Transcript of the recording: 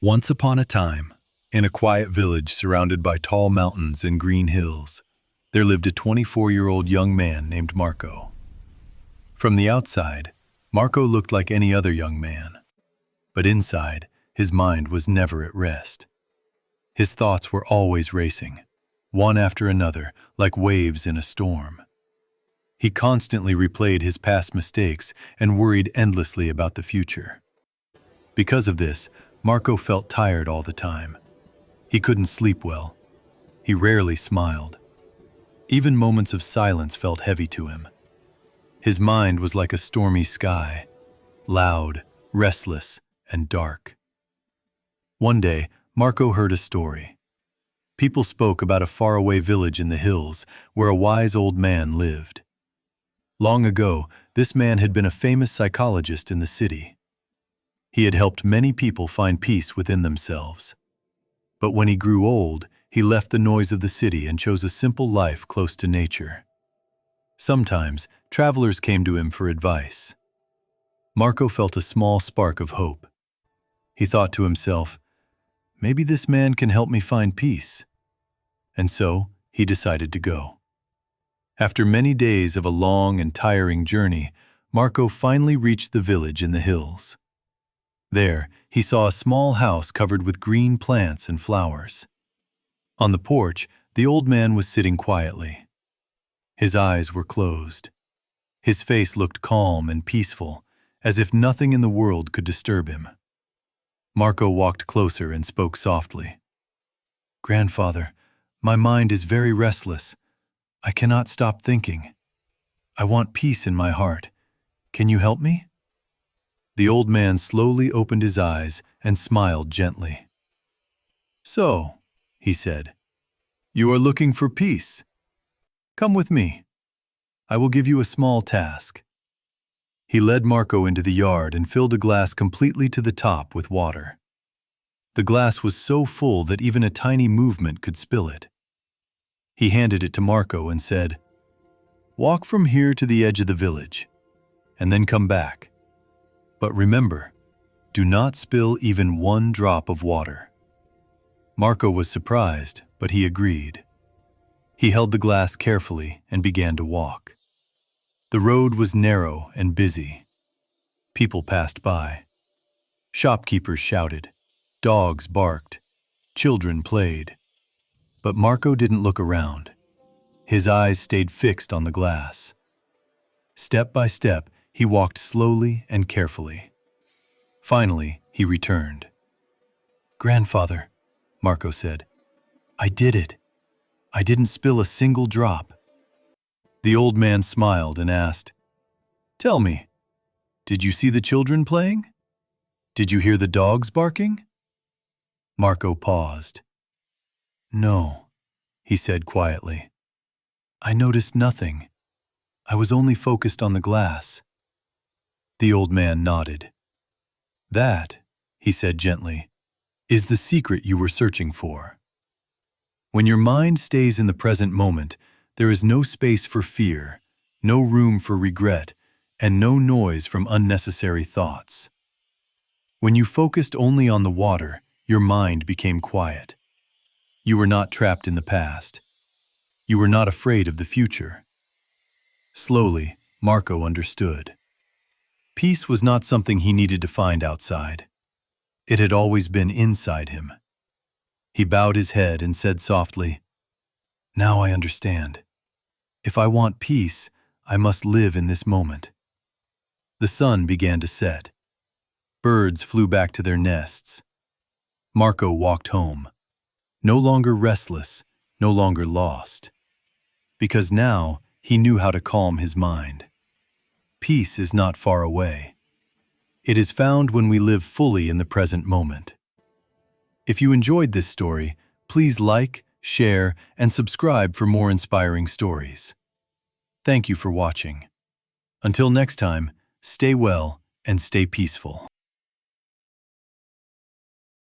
Once upon a time, in a quiet village surrounded by tall mountains and green hills, there lived a 24-year-old young man named Marco. From the outside, Marco looked like any other young man. But inside, his mind was never at rest. His thoughts were always racing, one after another, like waves in a storm. He constantly replayed his past mistakes and worried endlessly about the future. Because of this, Marco felt tired all the time. He couldn't sleep well. He rarely smiled. Even moments of silence felt heavy to him. His mind was like a stormy sky, loud, restless, and dark. One day, Marco heard a story. People spoke about a faraway village in the hills where a wise old man lived. Long ago, this man had been a famous psychologist in the city. He had helped many people find peace within themselves. But when he grew old, he left the noise of the city and chose a simple life close to nature. Sometimes, travelers came to him for advice. Marco felt a small spark of hope. He thought to himself, maybe this man can help me find peace. And so, he decided to go. After many days of a long and tiring journey, Marco finally reached the village in the hills. There, he saw a small house covered with green plants and flowers. On the porch, the old man was sitting quietly. His eyes were closed. His face looked calm and peaceful, as if nothing in the world could disturb him. Marco walked closer and spoke softly. "Grandfather, my mind is very restless. I cannot stop thinking. I want peace in my heart. Can you help me?" The old man slowly opened his eyes and smiled gently. "So," he said, "you are looking for peace? Come with me. I will give you a small task." He led Marco into the yard and filled a glass completely to the top with water. The glass was so full that even a tiny movement could spill it. He handed it to Marco and said, "Walk from here to the edge of the village, and then come back. But remember, do not spill even one drop of water." Marco was surprised, but he agreed. He held the glass carefully and began to walk. The road was narrow and busy. People passed by. Shopkeepers shouted. Dogs barked. Children played. But Marco didn't look around. His eyes stayed fixed on the glass. Step by step, he walked slowly and carefully. Finally, he returned. "Grandfather," Marco said, "I did it. I didn't spill a single drop." The old man smiled and asked, "Tell me, did you see the children playing? Did you hear the dogs barking?" Marco paused. "No," he said quietly. "I noticed nothing. I was only focused on the glass." The old man nodded. "That," he said gently, "is the secret you were searching for. When your mind stays in the present moment, there is no space for fear, no room for regret, and no noise from unnecessary thoughts. When you focused only on the water, your mind became quiet. You were not trapped in the past. You were not afraid of the future." Slowly, Marco understood. Peace was not something he needed to find outside. It had always been inside him. He bowed his head and said softly, "Now I understand. If I want peace, I must live in this moment." The sun began to set. Birds flew back to their nests. Marco walked home, no longer restless, no longer lost. Because now he knew how to calm his mind. Peace is not far away. It is found when we live fully in the present moment. If you enjoyed this story, please like, share, and subscribe for more inspiring stories. Thank you for watching. Until next time, stay well and stay peaceful.